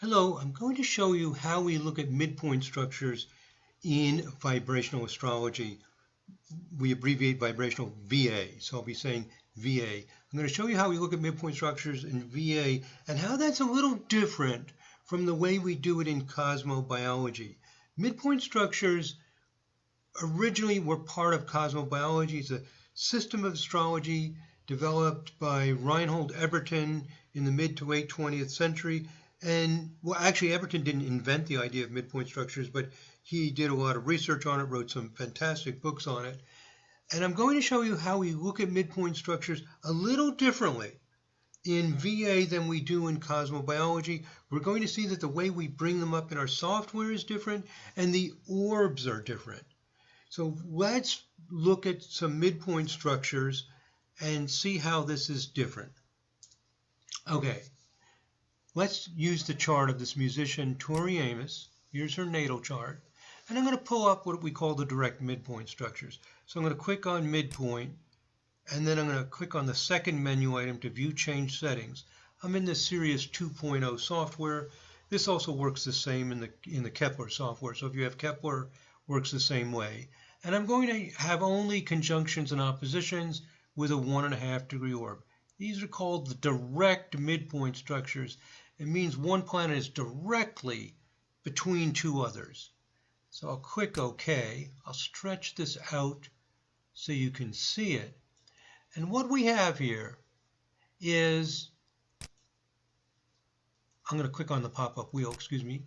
Hello, I'm going to show you how we look at midpoint structures in vibrational astrology. We abbreviate vibrational VA, so I'll be saying VA. I'm going to show you how we look at midpoint structures in VA and how that's a little different from the way we do it in cosmobiology. Midpoint structures originally were part of cosmobiology. It's a system of astrology developed by Reinhold Ebertin in the mid to late 20th century. And well, actually, Ebertin didn't invent the idea of midpoint structures, but he did a lot of research on it, wrote some fantastic books on it. And I'm going to show you how we look at midpoint structures a little differently in VA than we do in cosmobiology. We're going to see that the way we bring them up in our software is different, and the orbs are different. So let's look at some midpoint structures and see how this is different. Okay, let's use the chart of this musician, Tori Amos. Here's her natal chart. And I'm going to pull up what we call the direct midpoint structures. So I'm going to click on midpoint, and then I'm going to click on the second menu item to view change settings. I'm in the Sirius 2.0 software. This also works the same in the Kepler software. So if you have Kepler, works the same way. And I'm going to have only conjunctions and oppositions with a 1.5 degree orb. These are called the direct midpoint structures. It means one planet is directly between two others. So I'll click OK. I'll stretch this out so you can see it. And what we have here is, I'm going to click on the pop-up wheel, excuse me.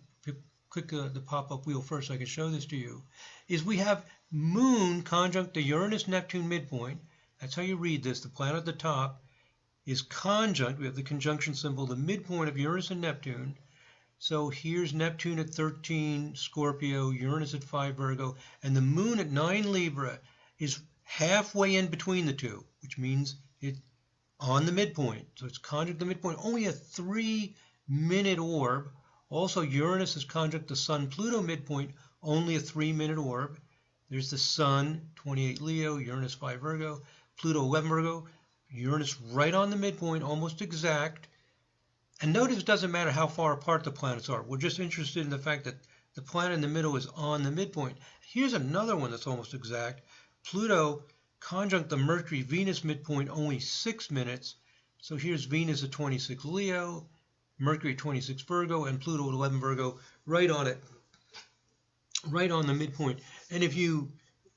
Click the pop-up wheel first so I can show this to you, is we have Moon conjunct the Uranus-Neptune midpoint. That's how you read this. The planet at the top is conjunct. We have the conjunction symbol, the midpoint of Uranus and Neptune. So here's Neptune at 13 Scorpio, Uranus at 5 Virgo, and the Moon at 9 Libra is halfway in between the two, which means it's on the midpoint. So it's conjunct the midpoint, only a 3-minute orb. Also, Uranus is conjunct the Sun-Pluto midpoint, only a 3-minute orb. There's the Sun, 28 Leo, Uranus 5 Virgo, Pluto 11 Virgo, Uranus right on the midpoint, almost exact. And notice it doesn't matter how far apart the planets are. We're just interested in the fact that the planet in the middle is on the midpoint. Here's another one that's almost exact. Pluto conjunct the Mercury-Venus midpoint, only 6 minutes. So here's Venus at 26 Leo, Mercury 26 Virgo, and Pluto at 11 Virgo, right on it, right on the midpoint. And if you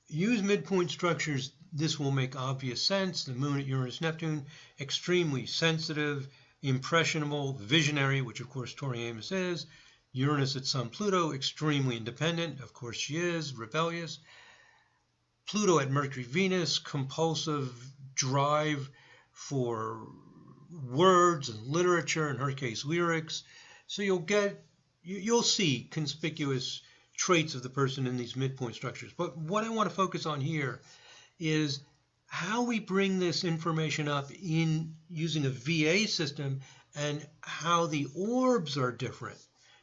use midpoint structures, this will make obvious sense. The Moon at Uranus-Neptune, extremely sensitive, impressionable, visionary, which of course Tori Amos is. Uranus at Sun-Pluto, extremely independent, of course she is, rebellious. Pluto at Mercury-Venus, compulsive drive for words and literature, in her case lyrics. So you'll see conspicuous traits of the person in these midpoint structures. But what I want to focus on here is how we bring this information up in using a VA system and how the orbs are different.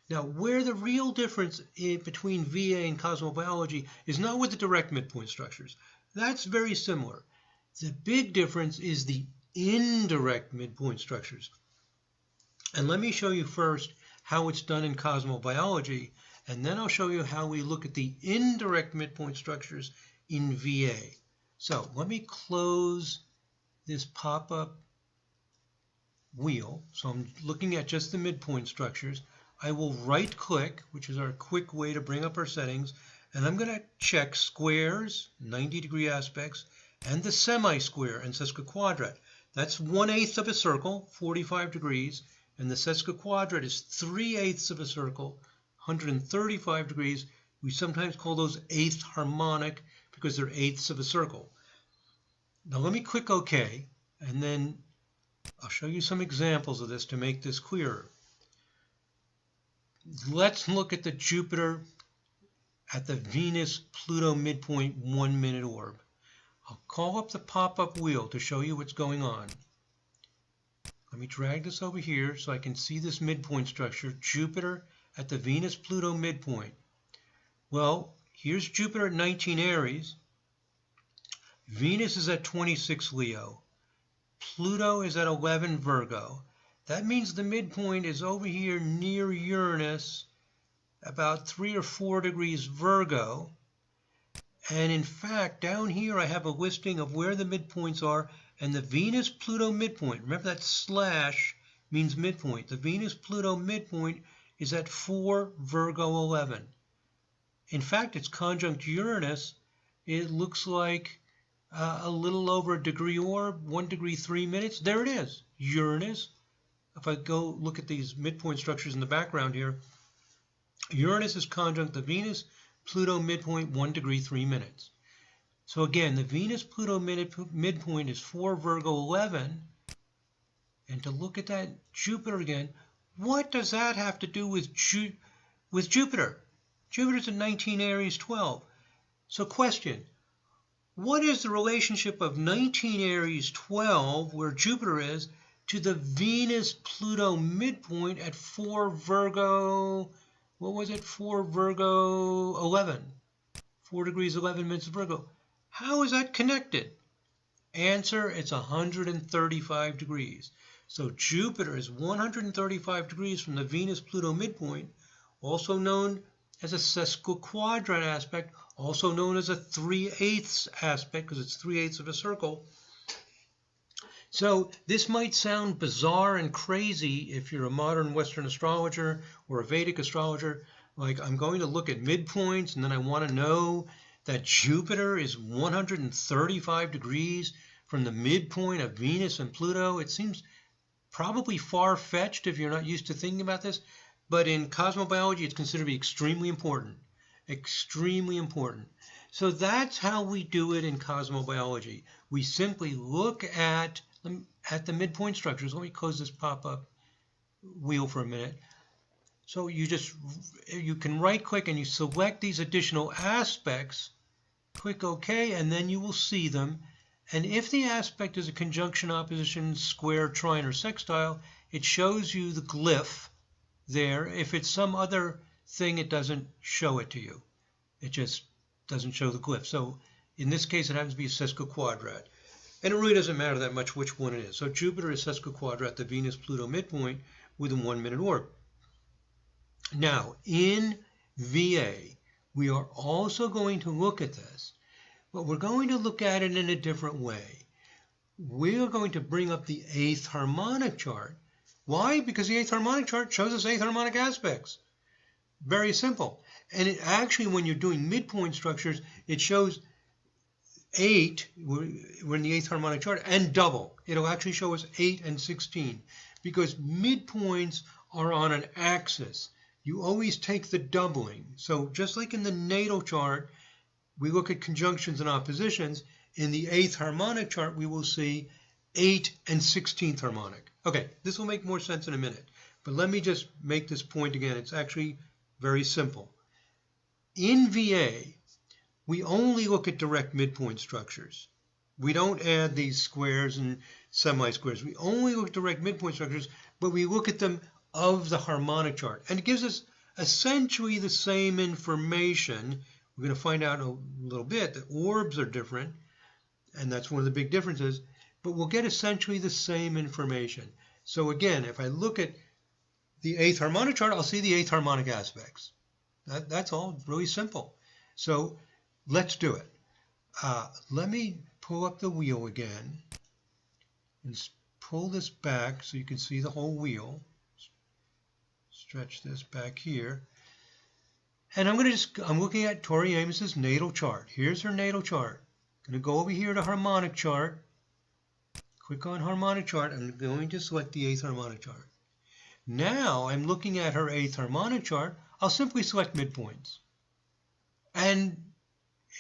Now, where the real difference between VA and cosmobiology is not with the direct midpoint structures. That's very similar. The big difference is the indirect midpoint structures. And let me show you first how it's done in cosmobiology, and then I'll show you how we look at the indirect midpoint structures in VA. So let me close this pop-up wheel. So I'm looking at just the midpoint structures. I will right-click, which is our quick way to bring up our settings, and I'm going to check squares, 90-degree aspects, and the semi-square and sesquiquadrat. That's 1/8 of a circle, 45 degrees, and the sesquiquadrat is 3/8 of a circle, 135 degrees. We sometimes call those eighth harmonic because they're eighths of a circle. Now let me click OK, and then I'll show you some examples of this to make this clearer. Let's look at the Jupiter at the Venus-Pluto midpoint 1-minute orb. I'll call up the pop-up wheel to show you what's going on. Let me drag this over here so I can see this midpoint structure, Jupiter at the Venus-Pluto midpoint. Well, here's Jupiter at 19 Aries. Venus is at 26 Leo. Pluto is at 11 Virgo. That means the midpoint is over here near Uranus, about 3 or 4 degrees Virgo. And in fact, down here I have a listing of where the midpoints are, and the Venus-Pluto midpoint, remember that slash means midpoint. The Venus-Pluto midpoint is at 4 Virgo 11. In fact, it's conjunct Uranus. It looks like a little over a degree orb, 1 degree 3 minutes. There it is, Uranus. If I go look at these midpoint structures in the background here, Uranus is conjunct the Venus-Pluto midpoint 1 degree 3 minutes. So again, the Venus-Pluto midpoint is 4 Virgo 11. And to look at that Jupiter again, what does that have to do with Jupiter? Jupiter's in 19 Aries 12. So question, what is the relationship of 19 Aries 12, where Jupiter is, to the Venus-Pluto midpoint at 4 Virgo, what was it, 4 Virgo 11, 4 degrees 11 minutes of Virgo? How is that connected? Answer, it's 135 degrees. So Jupiter is 135 degrees from the Venus-Pluto midpoint, also known as a sesquiquadrant aspect, also known as a 3/8 aspect, because it's 3/8 of a circle. So this might sound bizarre and crazy if you're a modern Western astrologer or a Vedic astrologer. Like, I'm going to look at midpoints and then I want to know that Jupiter is 135 degrees from the midpoint of Venus and Pluto. It seems probably far-fetched if you're not used to thinking about this, but in cosmobiology it's considered to be extremely important. Extremely important. So that's how we do it in cosmobiology. We simply look at the midpoint structures. Let me close this pop-up wheel for a minute. So you can right-click and you select these additional aspects, click OK, and then you will see them. And if the aspect is a conjunction, opposition, square, trine, or sextile, it shows you the glyph there. If it's some other thing, it doesn't show it to you. It just doesn't show the glyph. So in this case, it happens to be a sesquiquadrat. And it really doesn't matter that much which one it is. So Jupiter is sesquiquadrat, the Venus-Pluto midpoint, with a 1-minute orb. Now, in VA, we are also going to look at this, but we're going to look at it in a different way. We're going to bring up the 8th harmonic chart. Why? Because the 8th harmonic chart shows us 8th harmonic aspects. Very simple. And it actually, when you're doing midpoint structures, it shows 8, we're in the 8th harmonic chart, and double. It'll actually show us 8 and 16, because midpoints are on an axis. You always take the doubling. So just like in the natal chart, we look at conjunctions and oppositions. In the 8th harmonic chart, we will see 8 and 16th harmonic. Okay, this will make more sense in a minute, but let me just make this point again. It's actually very simple. In VA, we only look at direct midpoint structures. We don't add these squares and semi-squares. We only look at direct midpoint structures, but we look at them of the harmonic chart. And it gives us essentially the same information. We're going to find out in a little bit that orbs are different, and that's one of the big differences, but we'll get essentially the same information. So again, if I look at the 8th harmonic chart, I'll see the 8th harmonic aspects. That's all really simple. So let's do it. Let me pull up the wheel again and pull this back so you can see the whole wheel. Stretch this back here. And I'm looking at Tori Amos's natal chart. Here's her natal chart. I'm going to go over here to harmonic chart. Click on harmonic chart. I'm going to select the 8th harmonic chart. Now I'm looking at her 8th harmonic chart. I'll simply select midpoints. And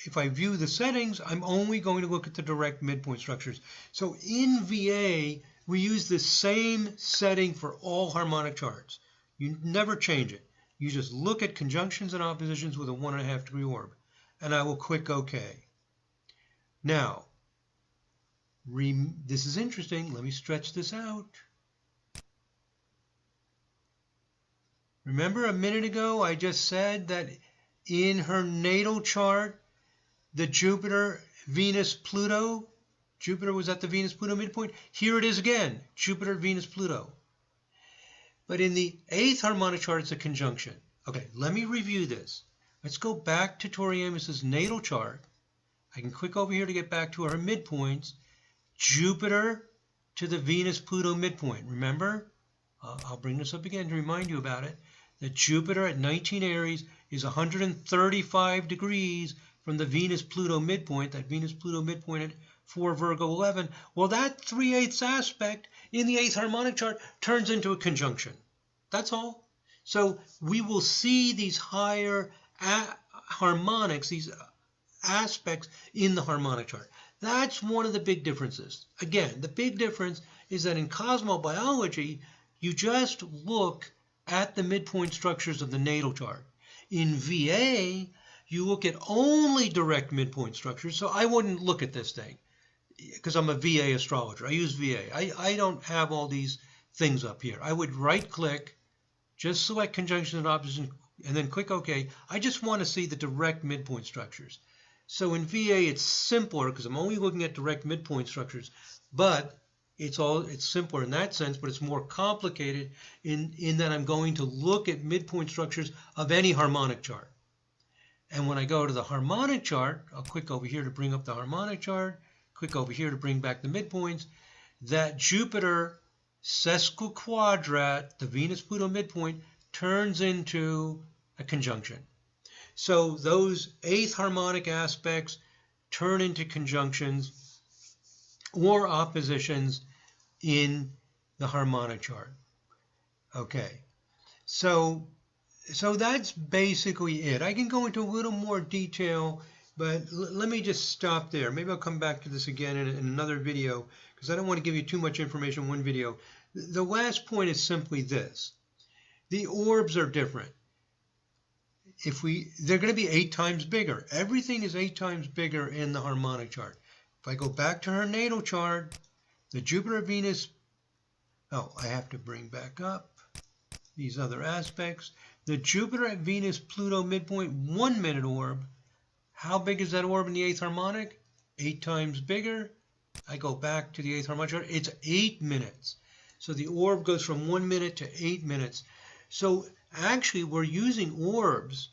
if I view the settings, I'm only going to look at the direct midpoint structures. So in VA, we use the same setting for all harmonic charts. You never change it. You just look at conjunctions and oppositions with a 1.5 degree orb. And I will click OK. Now, this is interesting. Let me stretch this out. Remember a minute ago I just said that in her natal chart, the Jupiter, Venus, Pluto, Jupiter was at the Venus-Pluto midpoint. Here it is again, Jupiter, Venus, Pluto. But in the 8th harmonic chart, it's a conjunction. Okay, let me review this. Let's go back to Tori Amos's natal chart. I can click over here to get back to her midpoints. Jupiter to the Venus-Pluto midpoint. Remember, I'll bring this up again to remind you about it, that Jupiter at 19 Aries is 135 degrees from the Venus-Pluto midpoint, that Venus-Pluto midpoint at 4 Virgo 11. Well, that 3/8 aspect in the 8th harmonic chart turns into a conjunction. That's all. So we will see these higher harmonics, these aspects in the harmonic chart. That's one of the big differences. Again, the big difference is that in cosmobiology, you just look at the midpoint structures of the natal chart. In VA, you look at only direct midpoint structures, so I wouldn't look at this thing because I'm a VA astrologer. I use VA. I don't have all these things up here. I would right-click, just select conjunction and opposition, and then click OK. I just want to see the direct midpoint structures. So in VA, it's simpler because I'm only looking at direct midpoint structures, but it's simpler in that sense, but it's more complicated in that I'm going to look at midpoint structures of any harmonic chart. And when I go to the harmonic chart, I'll click over here to bring up the harmonic chart, click over here to bring back the midpoints. That Jupiter sesquiquadrat, the Venus-Pluto midpoint, turns into a conjunction. So those 8th harmonic aspects turn into conjunctions or oppositions in the harmonic chart. Okay, so that's basically it. I can go into a little more detail, but let me just stop there. Maybe I'll come back to this again in another video because I don't want to give you too much information in one video. The last point is simply this. The orbs are different. They're going to be 8 times bigger. Everything is 8 times bigger in the harmonic chart. If I go back to her natal chart, the Jupiter Venus, I have to bring back up these other aspects. The Jupiter at Venus Pluto midpoint 1 minute orb. How big is that orb in the 8th harmonic? 8 times bigger. I go back to the 8th harmonic chart. It's 8 minutes. So the orb goes from 1 minute to 8 minutes. So actually, we're using orbs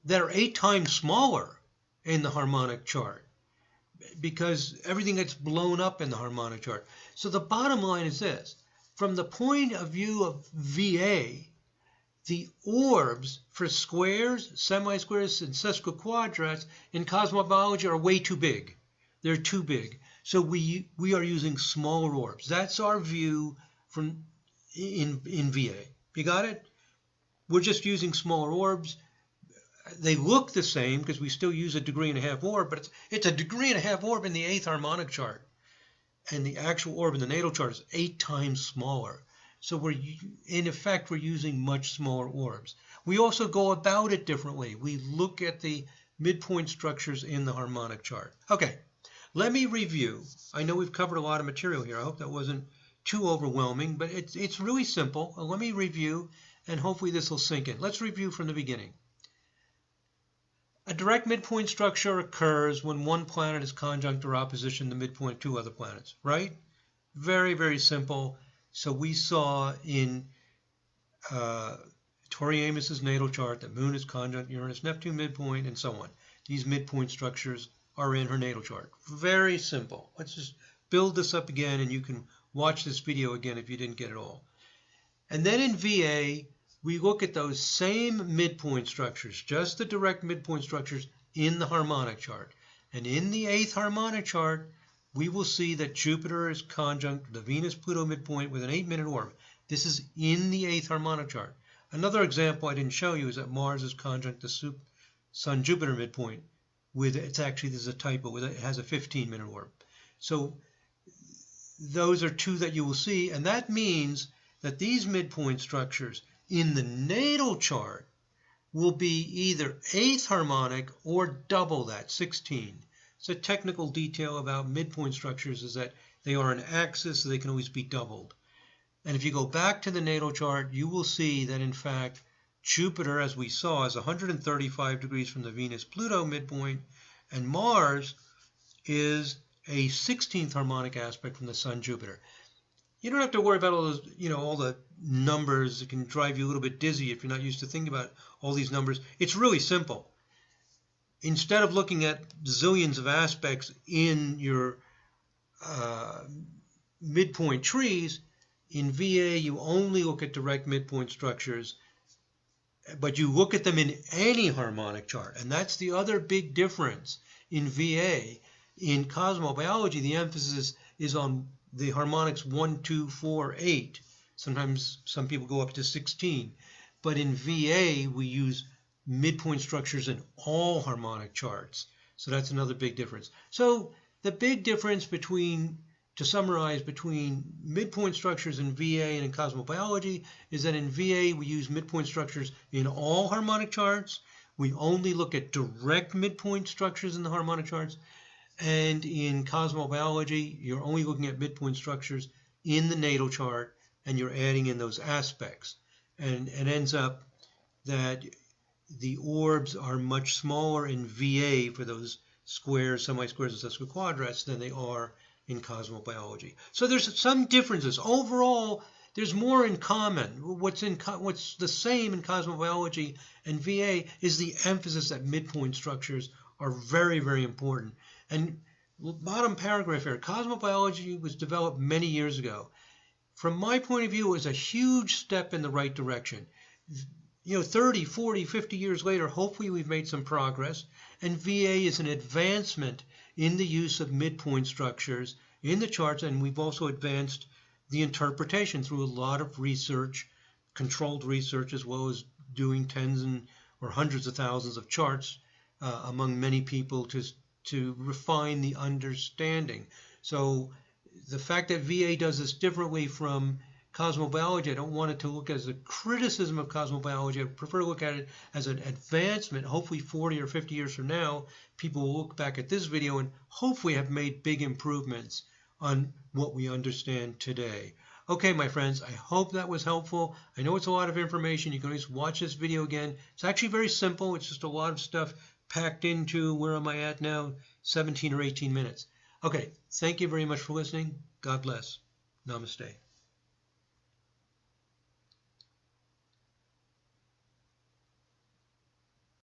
that are 8 times smaller in the harmonic chart because everything gets blown up in the harmonic chart. So the bottom line is this. From the point of view of VA, the orbs for squares, semi-squares, and sesquiquadrats in cosmobiology are way too big. They're too big. So we are using smaller orbs. That's our view in VA. You got it? We're just using smaller orbs. They look the same because we still use a 1.5-degree orb, but it's a 1.5-degree orb in the 8th harmonic chart. And the actual orb in the natal chart is 8 times smaller. So in effect, we're using much smaller orbs. We also go about it differently. We look at the midpoint structures in the harmonic chart. Okay, let me review. I know we've covered a lot of material here. I hope that wasn't too overwhelming, but it's really simple. Let me review, and hopefully this will sink in. Let's review from the beginning. A direct midpoint structure occurs when one planet is conjunct or opposition to midpoint 2 other planets, right? Very, very simple. So we saw in Tori Amos's natal chart that Moon is conjunct Uranus, Neptune midpoint, and so on. These midpoint structures are in her natal chart. Very simple. Let's just build this up again, and you can watch this video again if you didn't get it all. And then in VA, we look at those same midpoint structures, just the direct midpoint structures in the harmonic chart. And in the 8th harmonic chart, we will see that Jupiter is conjunct the Venus-Pluto midpoint with an 8-minute orb. This is in the 8th harmonic chart. Another example I didn't show you is that Mars is conjunct the Sun-Jupiter midpoint with, there's a typo, it has a 15-minute orb. So those are 2 that you will see, and that means that these midpoint structures in the natal chart will be either 8th harmonic or double that, 16. So a technical detail about midpoint structures is that they are an axis, so they can always be doubled. And if you go back to the natal chart, you will see that in fact Jupiter, as we saw, is 135 degrees from the Venus-Pluto midpoint, and Mars is a 16th harmonic aspect from the Sun-Jupiter. You don't have to worry about all those, all the numbers. It can drive you a little bit dizzy if you're not used to thinking about all these numbers. It's really simple. Instead of looking at zillions of aspects in your midpoint trees, in VA you only look at direct midpoint structures, but you look at them in any harmonic chart. And that's the other big difference in VA. In cosmobiology, the emphasis is on the harmonics 1, 2, 4, 8. Sometimes some people go up to 16. But in VA, we use midpoint structures in all harmonic charts. So that's another big difference. So the big difference between, to summarize, between midpoint structures in VA and in cosmobiology is that in VA we use midpoint structures in all harmonic charts. We only look at direct midpoint structures in the harmonic charts. And in cosmobiology, you're only looking at midpoint structures in the natal chart, and you're adding in those aspects. And it ends up that the orbs are much smaller in VA for those squares, semi-squares, and sesquiquadrats than they are in cosmobiology. So there's some differences. Overall, there's more in common. What's the same in cosmobiology and VA is the emphasis that midpoint structures are very, very important. And bottom paragraph here, cosmobiology was developed many years ago. From my point of view, it was a huge step in the right direction. 30, 40, 50 years later, hopefully we've made some progress. And VA is an advancement in the use of midpoint structures in the charts. And we've also advanced the interpretation through a lot of research, controlled research, as well as doing tens or hundreds of thousands of charts among many people to refine the understanding. So the fact that VA does this differently from cosmobiology, I don't want it to look as a criticism of cosmobiology. I prefer to look at it as an advancement. Hopefully 40 or 50 years from now, people will look back at this video and hopefully have made big improvements on what we understand today. Okay, my friends, I hope that was helpful. I know it's a lot of information. You can always watch this video again. It's actually very simple. It's just a lot of stuff packed into, where am I at now, 17 or 18 minutes. Okay, thank you very much for listening. God bless. Namaste.